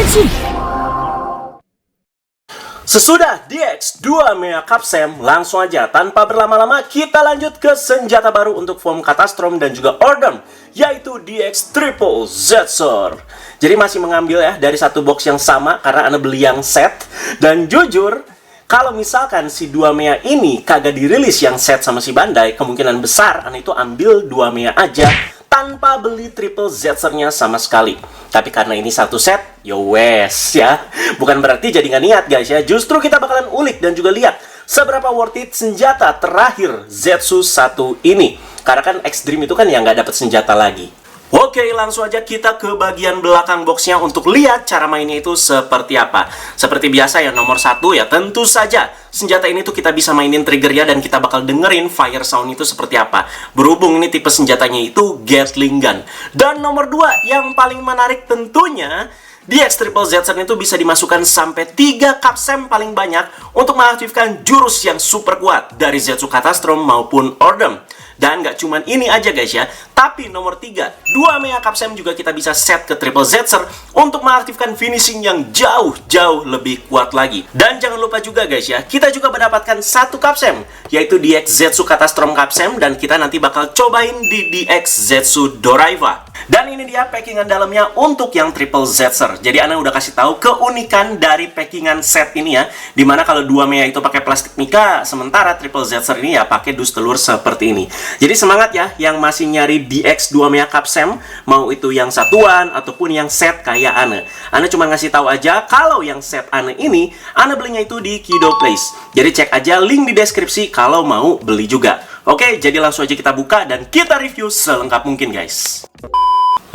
Zetsu. Sesudah DX 2 Mea Capsem, langsung aja tanpa berlama-lama kita lanjut ke senjata baru untuk form Catastrom dan juga Ordom, yaitu DX Triple Zetsu. Jadi masih mengambil ya dari satu box yang sama karena Anda beli yang set. Dan jujur, kalau misalkan si 2 Mea ini kagak dirilis yang set sama si Bandai, kemungkinan besar Anda itu ambil 2 Mea aja tanpa beli Triple Zetsu-nya sama sekali. Tapi karena ini satu set, yo wes ya. Bukan berarti jadi nggak niat guys ya. Justru kita bakalan ulik dan juga lihat seberapa worth it senjata terakhir Zetsu 1 ini. Karena kan X-Dream itu kan yang nggak dapat senjata lagi. Oke, langsung aja kita ke bagian belakang boxnya untuk lihat cara mainnya itu seperti apa. Seperti biasa ya, nomor 1 ya tentu saja senjata ini tuh kita bisa mainin triggernya dan kita bakal dengerin fire sound itu seperti apa. Berhubung ini tipe senjatanya itu Gatling Gun. Dan nomor 2 yang paling menarik tentunya DX Triple Zetsu itu bisa dimasukkan sampai 3 Capsem paling banyak untuk mengaktifkan jurus yang super kuat dari Zetsu Catastrom maupun Ordom. Dan nggak cuman ini aja guys ya, tapi nomor 3, 2 Mea Capsem juga kita bisa set ke Triple Zetsu untuk mengaktifkan finishing yang jauh-jauh lebih kuat lagi. Dan jangan lupa juga guys ya, kita juga mendapatkan satu Capsem, yaitu DX Zetsu Catastrom Capsem, dan kita nanti bakal cobain di DX Zetsu Doraiva. Dan ini dia packingan dalamnya untuk yang Triple Zetsu. Jadi Ana udah kasih tahu keunikan dari packingan set ini ya, dimana kalau 2 Mea itu pakai plastik mica, sementara Triple Zetsu ini ya pakai dus telur seperti ini. Jadi semangat ya yang masih nyari DX 2 Mea Capsem, mau itu yang satuan ataupun yang set kayak Ana. Ana cuma ngasih tahu aja kalau yang set Ana ini, Ana belinya itu di Kido Place. Jadi cek aja link di deskripsi kalau mau beli juga. Oke, jadi langsung aja kita buka dan kita review selengkap mungkin guys.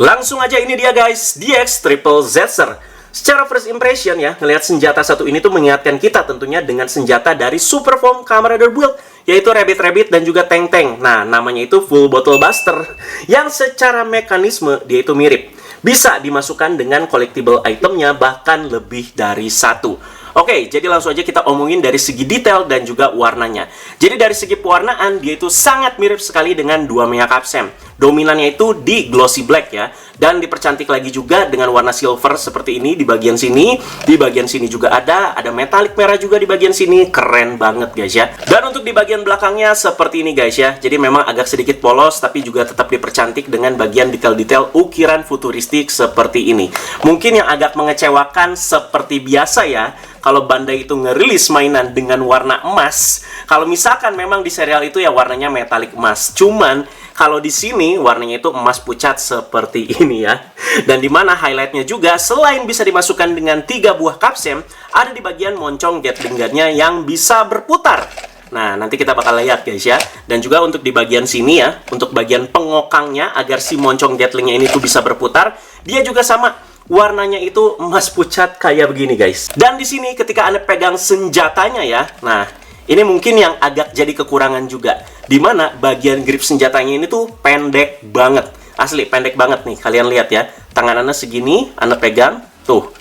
Langsung aja ini dia guys, DX Triple Zetsu. Secara first impression ya, ngelihat senjata satu ini tuh mengingatkan kita tentunya dengan senjata dari Super Form Kamen Build, yaitu Rabbit dan juga Tank. Nah, namanya itu Full Bottle Buster, yang secara mekanisme dia itu mirip. Bisa dimasukkan dengan collectible itemnya bahkan lebih dari satu. Oke, jadi langsung aja kita omongin dari segi detail dan juga warnanya. Jadi dari segi pewarnaan, dia itu sangat mirip sekali dengan 2 Mea Capsem. Dominannya itu di glossy black ya. Dan dipercantik lagi juga dengan warna silver seperti ini di bagian sini. Di bagian sini juga ada metalik merah juga di bagian sini. Keren banget guys ya. Dan untuk di bagian belakangnya seperti ini guys ya. Jadi memang agak sedikit polos tapi juga tetap dipercantik dengan bagian detail-detail ukiran futuristik seperti ini. Mungkin yang agak mengecewakan seperti biasa ya, kalau Bandai itu ngerilis mainan dengan warna emas. Kalau misalkan memang di serial itu ya warnanya metalik emas. Cuman kalau di sini warnanya itu emas pucat seperti ini ya. Dan dimana highlightnya juga selain bisa dimasukkan dengan 3 buah Capsem, ada di bagian moncong Gatling Gun-nya yang bisa berputar. Nah, nanti kita bakal lihat guys ya. Dan juga untuk di bagian sini ya, untuk bagian pengokangnya agar si moncong Gatling-nya ini tuh bisa berputar, dia juga sama. Warnanya itu emas pucat kayak begini guys. Dan di sini ketika Anda pegang senjatanya ya, nah ini mungkin yang agak jadi kekurangan juga, dimana bagian grip senjatanya ini tuh pendek banget. Asli pendek banget nih, kalian lihat ya. Tangan Anda segini, Anda pegang, tuh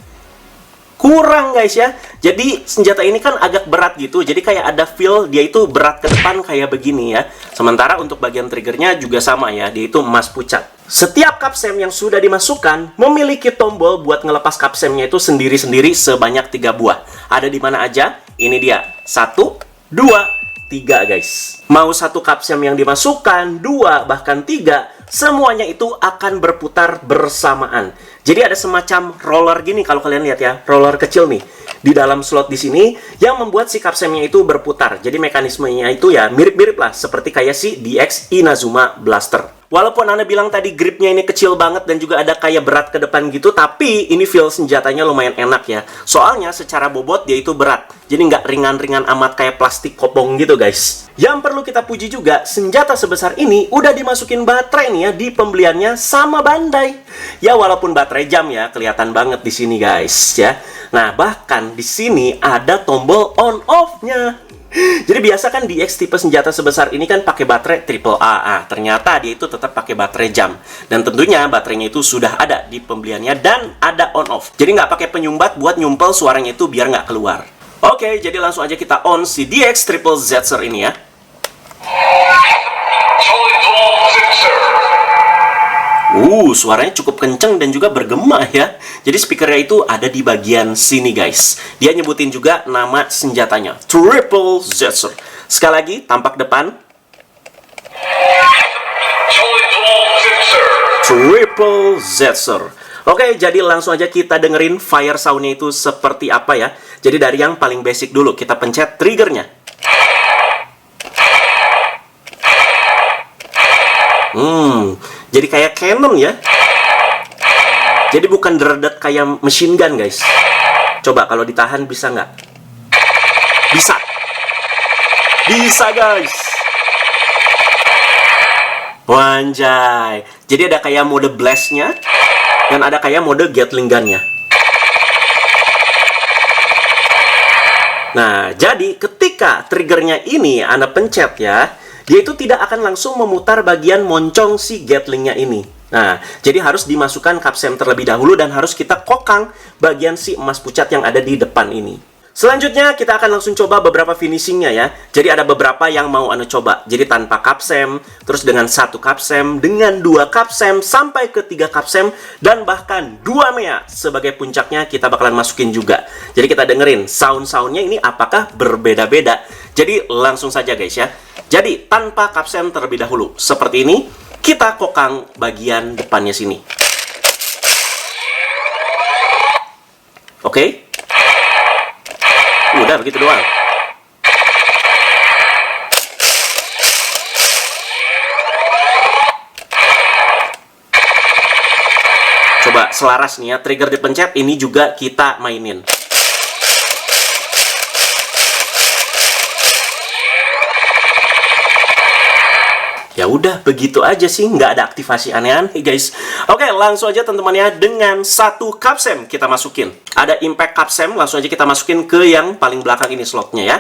kurang guys ya. Jadi senjata ini kan agak berat gitu. Jadi kayak ada feel dia itu berat ke depan kayak begini ya. Sementara untuk bagian triggernya juga sama ya, dia itu emas pucat. Setiap Capsem yang sudah dimasukkan memiliki tombol buat ngelepas Capsemnya itu sendiri-sendiri sebanyak 3 buah. Ada di mana aja? Ini dia. 1, 2, 3 guys. Mau satu Capsem yang dimasukkan, 2 bahkan 3, semuanya itu akan berputar bersamaan. Jadi ada semacam roller gini kalau kalian lihat ya, roller kecil nih di dalam slot di sini yang membuat si Capsemnya itu berputar. Jadi mekanismenya itu ya mirip-mirip lah seperti kayak si DX Inazuma Blaster. Walaupun Anda bilang tadi gripnya ini kecil banget dan juga ada kayak berat ke depan gitu, tapi ini feel senjatanya lumayan enak ya. Soalnya secara bobot dia itu berat. Jadi nggak ringan-ringan amat kayak plastik kopong gitu guys. Yang perlu kita puji juga, senjata sebesar ini udah dimasukin baterai nih ya di pembeliannya sama Bandai. Ya walaupun baterai jam ya, kelihatan banget di sini guys ya. Nah bahkan di sini ada tombol on off-nya. Jadi biasa kan DX tipe senjata sebesar ini kan pakai baterai AAA. Ternyata dia itu tetap pakai baterai jam. Dan tentunya baterainya itu sudah ada di pembeliannya dan ada on off. Jadi nggak pakai penyumbat buat nyumpel suaranya itu biar nggak keluar. Oke, jadi langsung aja kita on si DX Triple Zetsu ini ya. Suaranya cukup kenceng dan juga bergema ya. Jadi speakernya itu ada di bagian sini guys. Dia nyebutin juga nama senjatanya, Triple Zetzer. Sekali lagi, tampak depan. Triple Zetzer. Oke, jadi langsung aja kita dengerin fire sound-nya itu seperti apa ya. Jadi dari yang paling basic dulu, kita pencet triggernya. Jadi kayak cannon ya. Jadi bukan deredet kayak machine gun guys. Coba kalau ditahan bisa nggak? Bisa. Bisa guys. Wanjay. Jadi ada kayak mode blast-nya dan ada kayak mode Gatling gun-nya. Nah, jadi ketika triggernya ini Anda pencet ya, dia itu tidak akan langsung memutar bagian moncong si Gatling-nya ini. Nah, jadi harus dimasukkan kapsem terlebih dahulu dan harus kita kokang bagian si emas pucat yang ada di depan ini. Selanjutnya, kita akan langsung coba beberapa finishingnya ya. Jadi ada beberapa yang mau Anda coba. Jadi tanpa kapsem, terus dengan 1 kapsem, dengan 2 kapsem, sampai ke 3 kapsem, dan bahkan 2 mea. Sebagai puncaknya, kita bakalan masukin juga. Jadi kita dengerin sound-soundnya ini apakah berbeda-beda. Jadi langsung saja guys ya. Jadi tanpa kapsem terlebih dahulu. Seperti ini, kita kokang bagian depannya sini. Oke. Udah begitu doang. Coba selaras nih ya, trigger dipencet, ini juga kita mainin. Ya udah, begitu aja sih, nggak ada aktivasi aneh-aneh guys. Oke, langsung aja teman-teman ya, dengan 1 kapsem kita masukin. Ada impact kapsem, langsung aja kita masukin ke yang paling belakang ini slotnya ya.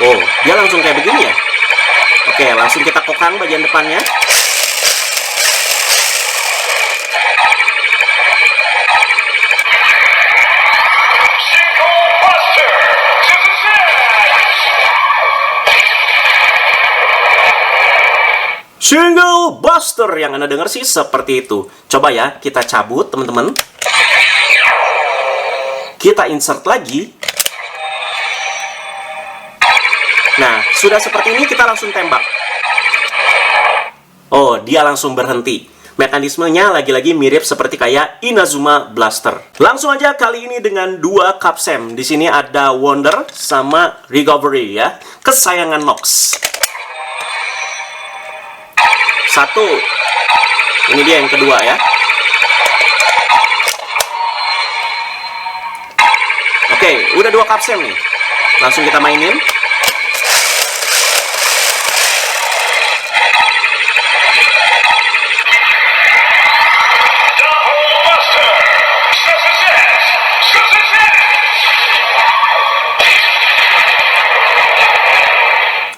Oh, dia langsung kayak begini ya. Oke, langsung kita kokang bagian depannya. Single Buster yang Anda dengar sih seperti itu. Coba ya, kita cabut teman-teman. Kita insert lagi. Nah, sudah seperti ini kita langsung tembak. Oh, dia langsung berhenti. Mekanismenya lagi-lagi mirip seperti kayak Inazuma Blaster. Langsung aja kali ini dengan 2 kapsem. Di sini ada Wonder sama Recovery ya. Kesayangan Nox. 1. Ini dia yang kedua ya. Oke, udah 2 kapsem nih. Langsung kita mainin.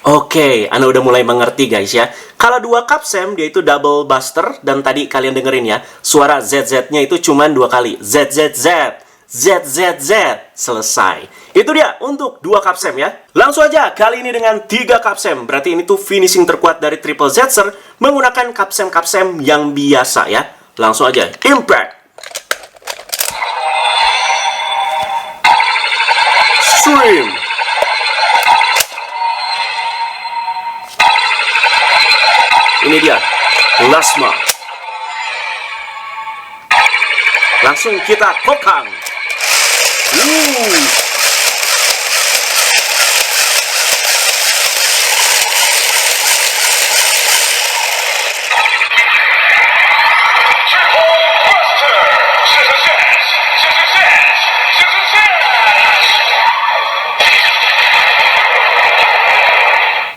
Oke, Anda udah mulai mengerti guys ya. Kalau 2 kapsem dia itu double buster, dan tadi kalian dengerin ya, suara ZZ-nya itu cuma 2 kali. ZZZ, ZZZ, selesai. Itu dia untuk 2 kapsem ya. Langsung aja kali ini dengan 3 kapsem. Berarti ini tuh finishing terkuat dari Triple Zetzer menggunakan kapsem-kapsem yang biasa ya. Langsung aja, impact. Stream. Ini dia, plasma. Langsung kita kokang.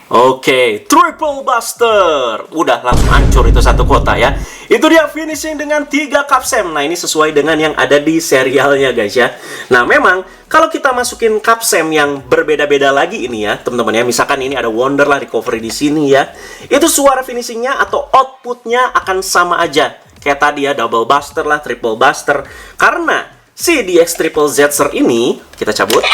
Oke, Triple Buster. Udah langsung hancur itu satu kota ya. Itu dia finishing dengan 3 kapsem. Nah, ini sesuai dengan yang ada di serialnya guys ya. Nah, memang kalau kita masukin kapsem yang berbeda-beda lagi ini ya, teman-teman ya. Misalkan ini ada Wonder lah, Recovery di sini ya. Itu suara finishingnya atau outputnya akan sama aja. Kayak tadi ya, Double Buster lah, Triple Buster. Karena si DX Triple Zetzer ini, kita cabut.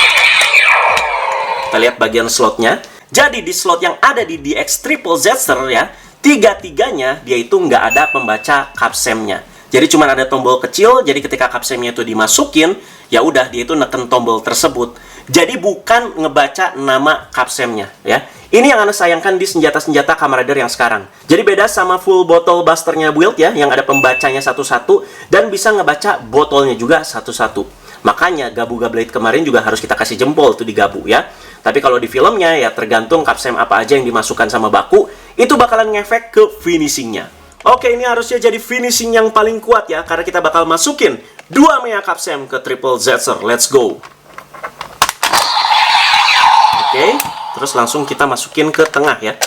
Kita lihat bagian slotnya. Jadi di slot yang ada di DX Triple Zetser ya, tiga-tiganya dia itu nggak ada pembaca capsem-nya. Jadi cuma ada tombol kecil, jadi ketika capsem-nya itu dimasukin, ya udah dia itu neken tombol tersebut. Jadi bukan ngebaca nama capsem-nya ya. Ini yang Anda sayangkan di senjata-senjata Kamen Rider yang sekarang. Jadi beda sama full bottle buster-nya build ya, yang ada pembacanya satu-satu dan bisa ngebaca botolnya juga satu-satu. Makanya Gabuga Blade kemarin juga harus kita kasih jempol tuh di Gabu ya. Tapi kalau di filmnya ya tergantung capsem apa aja yang dimasukkan sama baku, itu bakalan ngefek ke finishingnya. Oke, ini harusnya jadi finishing yang paling kuat ya, karena kita bakal masukin 2 Mea capsem ke Triple Zetser. Let's go. Oke, terus langsung kita masukin ke tengah ya.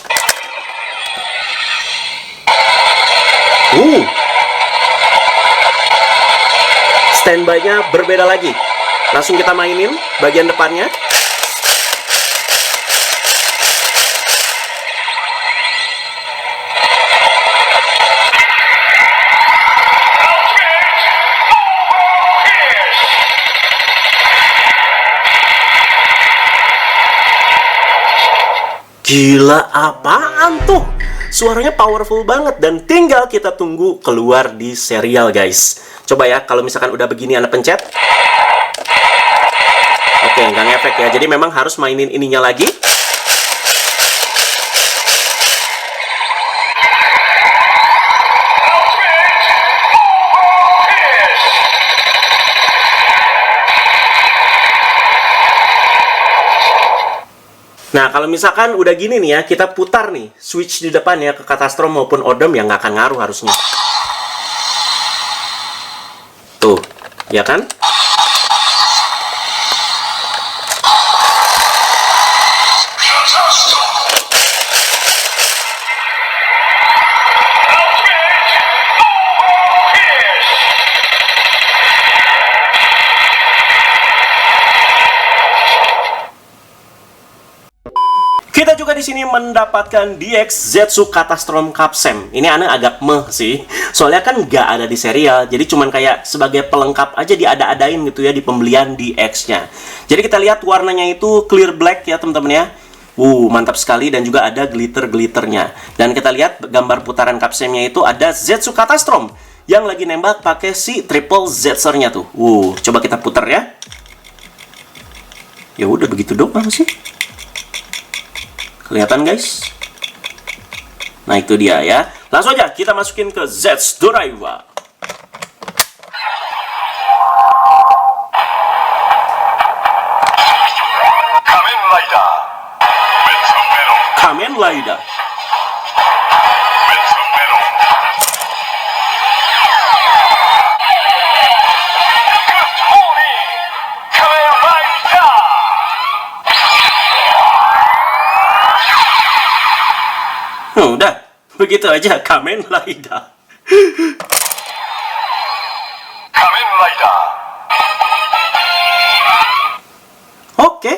Standby-nya berbeda lagi. Langsung kita mainin bagian depannya. Gila, apaan tuh? Suaranya powerful banget dan tinggal kita tunggu keluar di serial, guys. Coba ya, kalau misalkan udah begini Anda pencet. Oke, nggak ngefek ya. Jadi memang harus mainin ininya lagi. Nah, kalau misalkan udah gini nih ya, kita putar nih switch di depan ya ke Catastrom maupun Ordom yang nggak akan ngaruh harusnya. Tuh, ya kan? Kita juga di sini mendapatkan DX Zetsu Catastrom Capsem. Ini aneh agak meh sih. Soalnya kan nggak ada di serial. Jadi cuman kayak sebagai pelengkap aja diada-adain gitu ya di pembelian DX-nya. Jadi kita lihat warnanya itu clear black ya teman-teman ya. Mantap sekali dan juga ada glitter-glitternya. Dan kita lihat gambar putaran capsemnya itu ada Zetsu Catastrom yang lagi nembak pakai si Triple Zetser-nya tuh. Coba kita putar ya. Ya udah begitu doang sih. Kelihatan guys? Nah itu dia ya. Langsung aja kita masukin ke Zetsu Doraiwa. Kamen Rider. Udah, begitu aja Kamen Rider. Kamen Rider. Oke.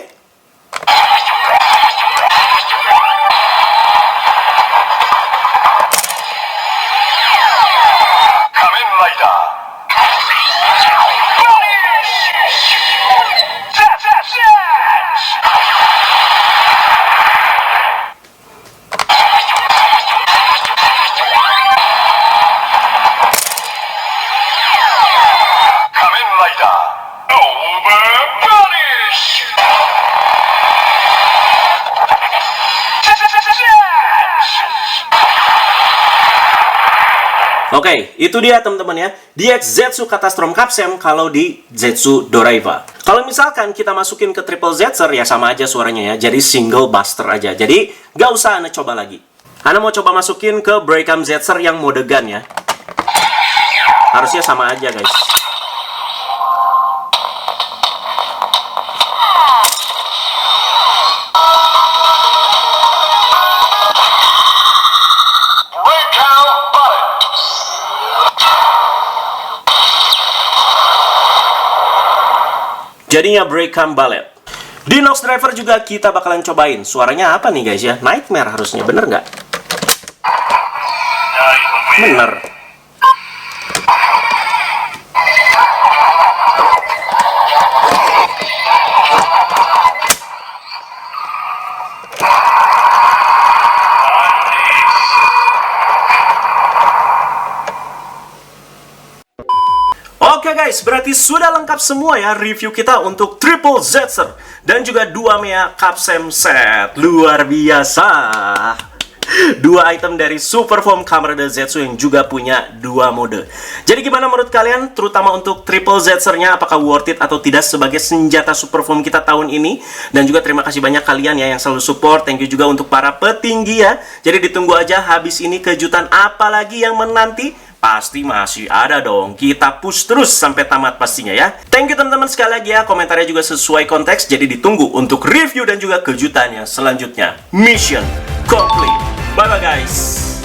Kamen Rider. Oke, itu dia teman-teman ya. DX Zetsu Catastrom Capsem kalau di Zetsu Doraiwa. Kalau misalkan kita masukin ke Triple Zetser ya sama aja suaranya ya. Jadi single buster aja. Jadi nggak usah Anda coba lagi. Anda mau coba masukin ke Breakam Zetser yang mode gun ya. Harusnya sama aja guys. Jadinya Breakam Ballet. Di Nox Driver juga kita bakalan cobain. Suaranya apa nih guys ya? Nightmare harusnya, bener nggak? Bener. Oke guys, berarti sudah lengkap semua ya review kita untuk Triple Zetzer dan juga 2 Mea Capsem set. Luar biasa. 2 item dari Super Foam Camarade Zetsu yang juga punya 2 mode. Jadi gimana menurut kalian, terutama untuk Triple Zetzer-nya, apakah worth it atau tidak sebagai senjata Super Foam kita tahun ini? Dan juga terima kasih banyak kalian ya yang selalu support. Thank you juga untuk para petinggi ya. Jadi ditunggu aja habis ini kejutan apa lagi yang menanti. Pasti masih ada dong. Kita push terus sampai tamat pastinya ya. Thank you teman-teman sekali lagi ya. Komentarnya juga sesuai konteks. Jadi ditunggu untuk review dan juga kejutan yang selanjutnya. Mission complete. Bye-bye guys.